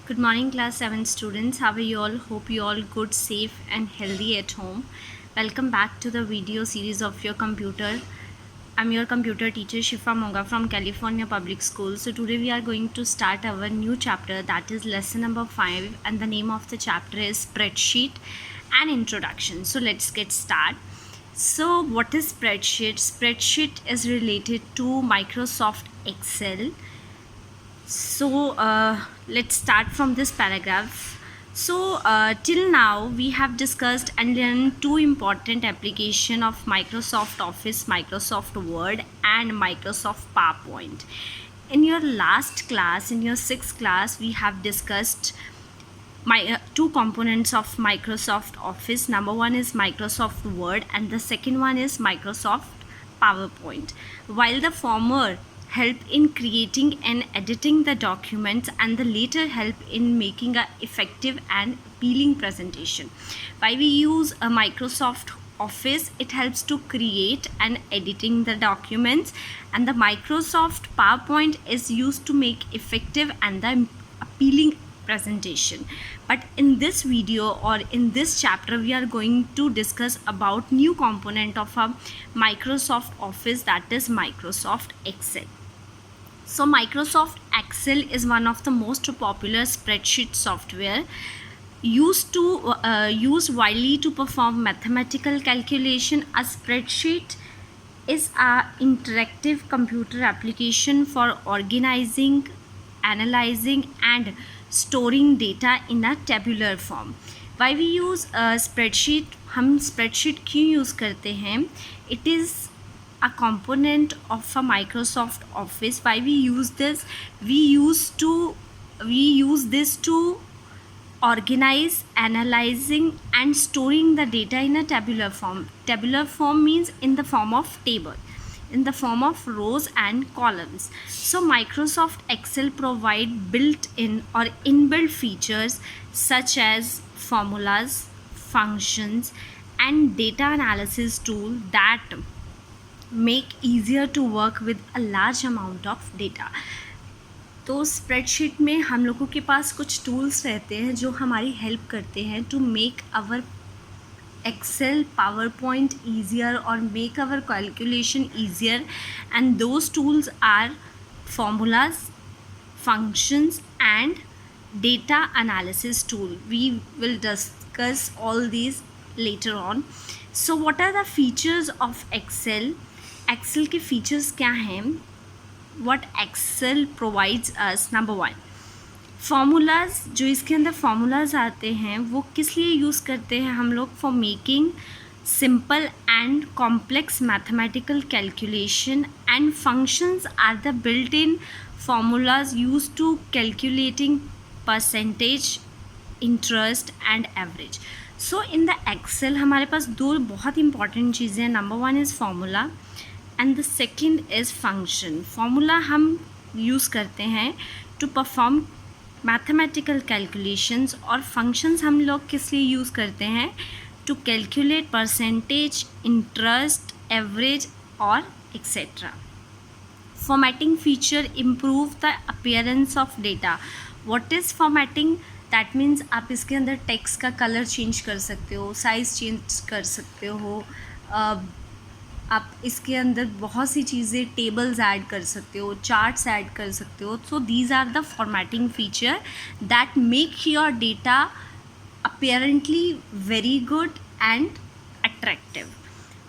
Good morning, class 7 students. How are you all? Hope you all good, safe and healthy at home. Welcome back to the video series of your computer. I'm your computer teacher Shifa Monga from California Public Schools. So today we are going to start our new chapter, that is lesson number 5, and the name of the chapter is Spreadsheet and Introduction. So let's get started. So what is spreadsheet? Spreadsheet is related to Microsoft Excel. So let's start from this paragraph. So till now we have discussed and learned two important applications of Microsoft Office, Microsoft Word and Microsoft PowerPoint. In your last class, in your 6th class, we have discussed two components of Microsoft Office. Number one is Microsoft Word and the second one is Microsoft PowerPoint. While the former help in creating and editing the documents and the later help in making a effective and appealing presentation. Why we use a Microsoft Office? It helps to create and editing the documents, and the Microsoft PowerPoint is used to make effective and the appealing presentation. But in this video or in this chapter we are going to discuss about new component of a Microsoft Office, that is Microsoft Excel. So Microsoft Excel is one of the most popular spreadsheet software used widely to perform mathematical calculation. A spreadsheet is an interactive computer application for organizing, analyzing and storing data in a tabular form. Why we use a spreadsheet? हम spreadsheet क्यों use करते हैं? It is a component of a Microsoft Office. Why we use this? We use this to organize, analyzing and storing the data in a tabular form. Tabular form means in the form of table, in the form of rows and columns. So Microsoft Excel provide built-in or inbuilt features such as formulas, functions and data analysis tool that make easier to work with a large amount of data. तो spreadsheet में हम लोगों के पास कुछ tools रहते हैं जो हमारी हेल्प करते हैं to make our Excel, PowerPoint easier or make our calculation easier, and those tools are formulas, functions and data analysis tool. We will discuss all these later on. So what are the features of Excel? Excel के features क्या हैं? What Excel provides us? Number one, formulas. जो इसके अंदर formulas आते हैं वो किस लिए यूज़ करते हैं हम लोग? For making simple and complex mathematical calculation, and functions are the built-in formulas used to calculating percentage, interest and average. So in the Excel हमारे पास दो बहुत important चीज़ें हैं. Number one is formula and the second is function. Formula हम use करते हैं to perform mathematical calculations, और functions हम लोग किस लिए यूज़ करते हैं? To calculate percentage, interest, average और etc. Formatting feature improve the appearance of data. What is formatting? That means आप इसके अंदर text का color change कर सकते हो, size change कर सकते हो, आप इसके अंदर बहुत सी चीज़ें टेबल्स ऐड कर सकते हो, चार्ट्स ऐड कर सकते हो. So these are the formatting feature that make your data apparently very good and attractive.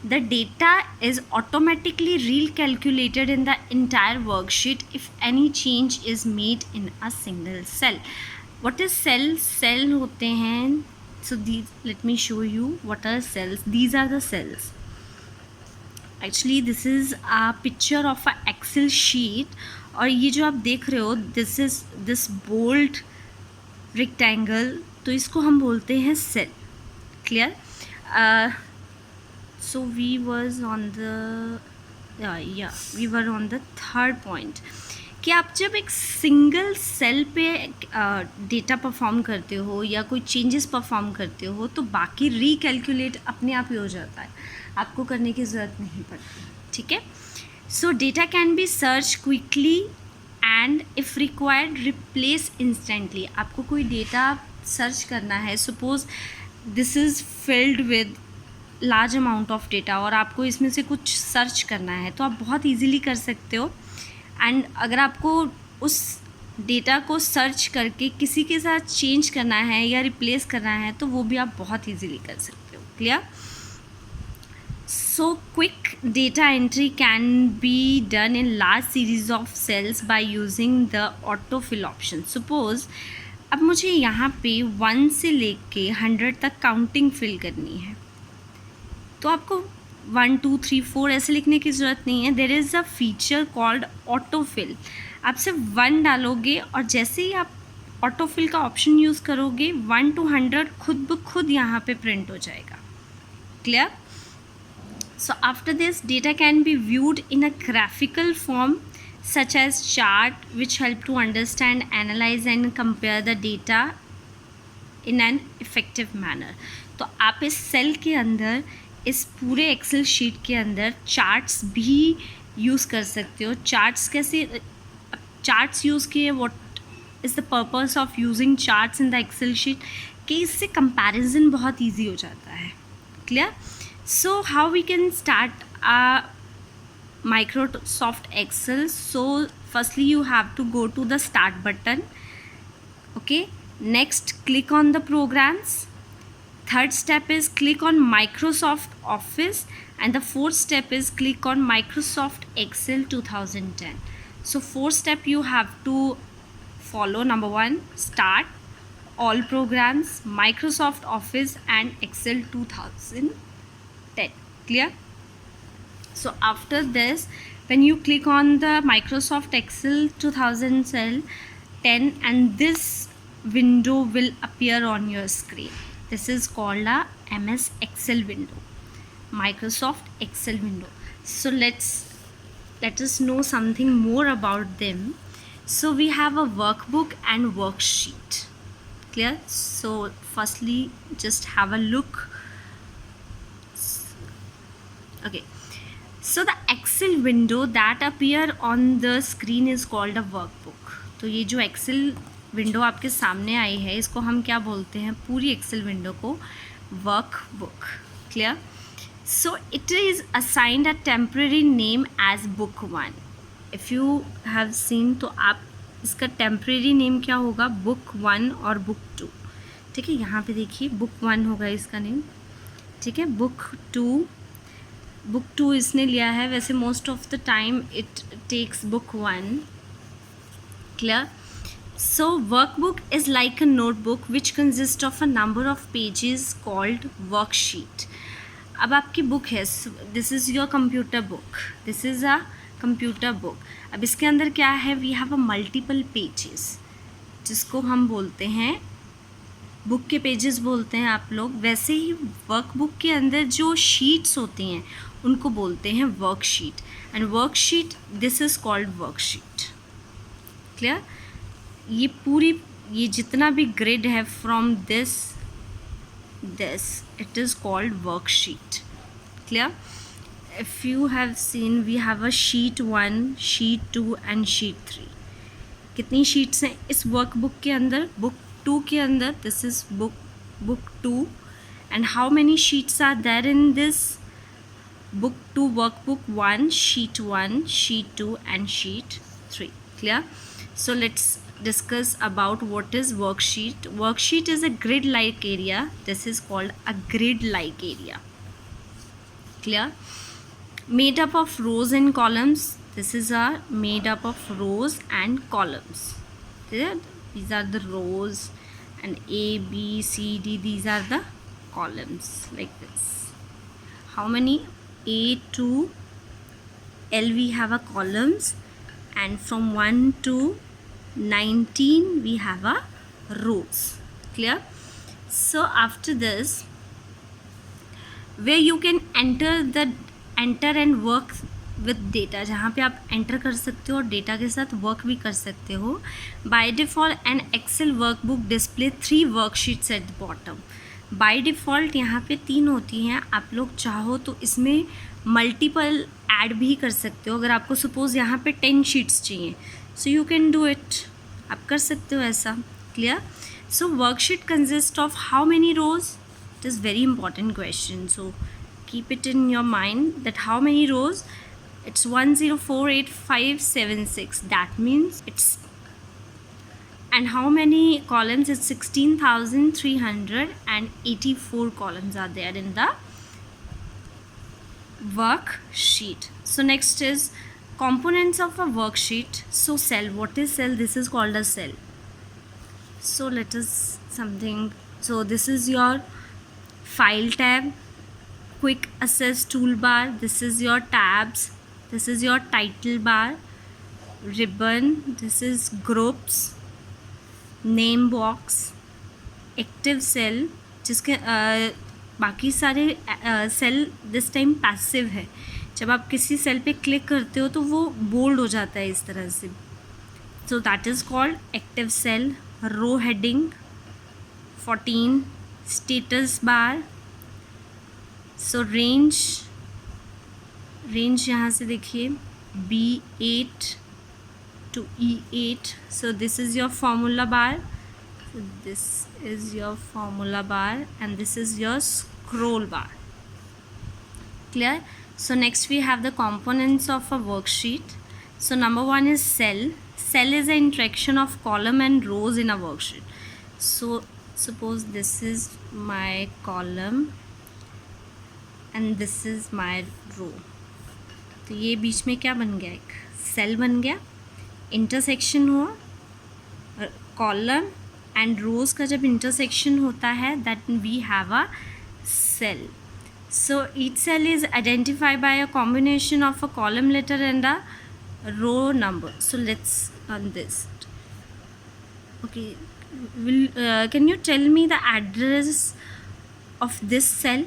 The data is automatically recalculated in the entire worksheet if any change is made in a single cell. What is cell? Cell होते हैं. So these, let me show you what are cells. These are the cells. Actually this is a picture of a Excel sheet, और ये जो आप देख रहे हो this is this bold rectangle, तो इसको हम बोलते हैं cell. Clear? So we was on the we were on the third point कि आप जब एक सिंगल सेल पे डेटा परफॉर्म करते हो या कोई चेंजेस परफॉर्म करते हो तो बाकी रीकैलकुलेट अपने आप ही हो जाता है, आपको करने की ज़रूरत नहीं पड़ती. ठीक है? सो data can be search quickly and if required replace instantly. आपको कोई डेटा सर्च करना है, suppose this is filled with large amount of data और आपको इसमें से कुछ सर्च करना है तो आप बहुत इजीली कर सकते हो। एंड अगर आपको उस डेटा को सर्च करके किसी के साथ चेंज करना है या रिप्लेस करना है तो वो भी आप बहुत इजीली कर सकते हो। Clear? So quick data entry can be done in large series of cells by using the autofill option. Suppose अब मुझे यहाँ पे 1 से लेके 100 तक काउंटिंग फिल करनी है तो आपको 1 2 3 4 ऐसे लिखने की ज़रूरत नहीं है। There is a feature called autofill. आप सिर्फ 1 डालोगे और जैसे ही आप ऑटोफिल का ऑप्शन यूज़ करोगे 1 to 100 खुद ब खुद यहाँ पे प्रिंट हो जाएगा। Clear? So after this, data can be viewed in a graphical form such as chart which help to understand, analyze and compare the data in an effective manner. तो आप इस सेल के अंदर, इस पूरे एक्सेल शीट के अंदर charts भी यूज़ कर सकते हो। चार्ट्स कैसे चार्ट्स यूज़ किए, what is the purpose of using charts in the Excel sheet, कि इससे कंपैरिजन बहुत ईजी हो जाता है। Clear? So how we can start Microsoft Excel? So firstly you have to go to the start button. Okay, next click on the programs. Third step is click on Microsoft Office and the fourth step is click on Microsoft Excel 2010. So fourth step you have to follow. Number 1, start, all programs, Microsoft Office and Excel 2010. Clear? So after this, when you click on the Microsoft Excel 2010 and this window will appear on your screen. This is called a MS Excel window, Microsoft Excel window. So let us know something more about them. So we have a workbook and worksheet. Clear? So firstly just have a look. Okay, so the Excel window that appear on the screen is called a workbook. तो ये जो Excel window आपके सामने आई है इसको हम क्या बोलते हैं, पूरी Excel विंडो को workbook. Clear? So it is assigned a temporary name as book 1. If you have seen तो आप इसका टेम्परेरी नेम क्या होगा, book 1 और book 2. ठीक है, यहाँ पे देखिए book 1 होगा इसका नेम। ठीक है, book 2 इसने लिया है, वैसे most of the time it takes book 1. Clear? So workbook is like a notebook which consist of a number of pages called worksheet. अब आपकी बुक है, this is your computer book, this is a computer book. अब इसके अंदर क्या है, we have a multiple pages जिसको हम बोलते हैं बुक के पेजेस बोलते हैं आप लोग। वैसे ही वर्कबुक के अंदर जो शीट्स होती हैं उनको बोलते हैं worksheet, and worksheet this is called worksheet. Clear? ये जितना भी ग्रिड है from this it is called worksheet. Clear? If you have seen we have a sheet 1, sheet 2 and sheet 3. कितनी शीट्स हैं इस वर्कबुक के अंदर, बुक 2 के अंदर? This is book 2. And how many sheets are there in this book 2 workbook? 1, sheet 1, sheet 2 and sheet 3. Clear? So let's discuss about what is worksheet. Worksheet is a grid like area. This is called a grid like area. Clear? Made up of rows and columns. This is made up of rows and columns. Clear? These are the rows and A, B, C, D. These are the columns like this. How many? A to L we have a columns, and from 1 to 19 we have a rows. Clear? So after this, where you can enter and work with data, जहाँ पे आप enter कर सकते हो और data के साथ work भी कर सकते हो. By default an Excel workbook display 3 worksheets at the bottom. By default यहाँ पे 3 होती हैं. आप लोग चाहो तो इसमें मल्टीपल ऐड भी कर सकते हो. अगर आपको सपोज़ यहाँ पे 10 शीट्स चाहिए so you can do it, आप कर सकते हो ऐसा. Clear. So worksheet consist of how many rows? It is very important question, so keep it in your mind that how many rows. It's 1048,576, that means it's. And how many columns? It's 16,384 columns are there in the worksheet. So next is components of a worksheet. So cell, what is cell? This is called a cell. So let us something. So this is your file tab, quick access toolbar, this is your tabs, this is your title bar, ribbon, this is groups, name box, active cell, जिसके बाकी सारे cell this time passive है. जब आप किसी cell पे click करते हो तो वो बोल्ड हो जाता है इस तरह से. So that is called active cell. Row heading 14, status bar. So range यहाँ से देखिए B8 to E8. So this is your formula bar. So this is your formula bar and this is your scroll bar. Clear? So next we have the components of a worksheet. So number one is cell. Cell is the interaction of column and rows in a worksheet. So suppose this is my column and this is my row. तो ये बीच में क्या बन गया? एक cell बन गया. Intersection हुआ कॉलम एंड रोज का. जब इंटरसेक्शन होता है that we have a cell. So each cell is identified by a combination of a column letter and a row number. So let's run this. Okay, can you tell me the address of this cell?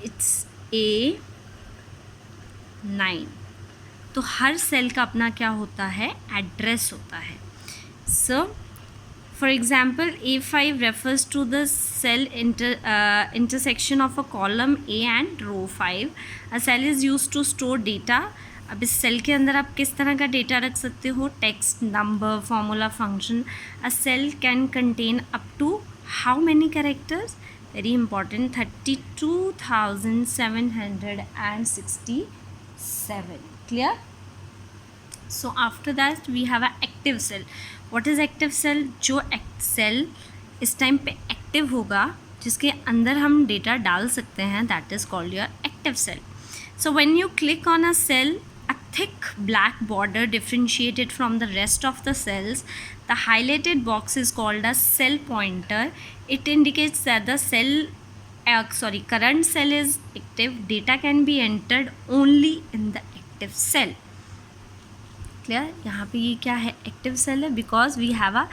It's A9. तो हर cell का अपना क्या होता है? Address होता है. So for example A5 refers to the cell intersection of a column A and row 5. A cell is use to store data. अब इस सेल के अंदर आप किस तरह का डेटा रख सकते हो? Text, number, formula, function. A cell can contain up to how many characters? Very important, 32,767. Clear? So after that we have a active cell. What is active cell? जो cell इस टाइम पे active होगा, जिसके अंदर हम data डाल सकते हैं, that is called your active cell. So when you click on a cell, a thick black border differentiated from the rest of the cells. The highlighted box is called a cell pointer. It indicates that the current cell is active. Data can be entered only in the active cell. Clear? यहाँ पे ये क्या है? Active cell है because we have a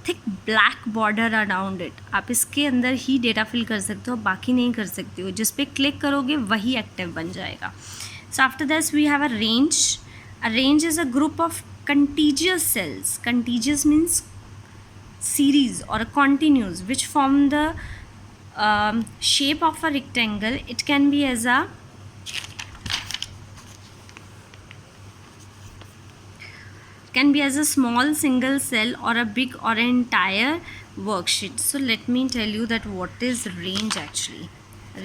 thick black border around it. आप इसके अंदर ही data fill कर सकते हो, बाकी नहीं कर सकते हो. जिस पे क्लिक करोगे वही एक्टिव बन जाएगा. So after this we have a range. A range is a group of contiguous cells. Contiguous means series or continuous, which form the shape of a rectangle. It can be as a small single cell or a big or an entire worksheet. So let me tell you that what is range actually.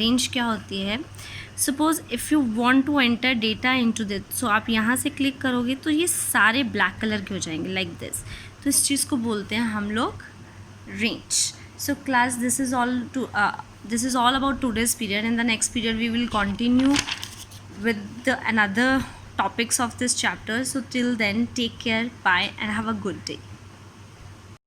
Range क्या होती है? Suppose if you want to enter data into this. So आप यहाँ से click करोगे तो ये सारे ब्लैक कलर के हो जाएंगे लाइक दिस. तो इस चीज़ को बोलते हैं हम लोग range. So class, this is all about today's period. In the next period we will continue with the another topics of this chapter. So till then, take care, bye and have a good day.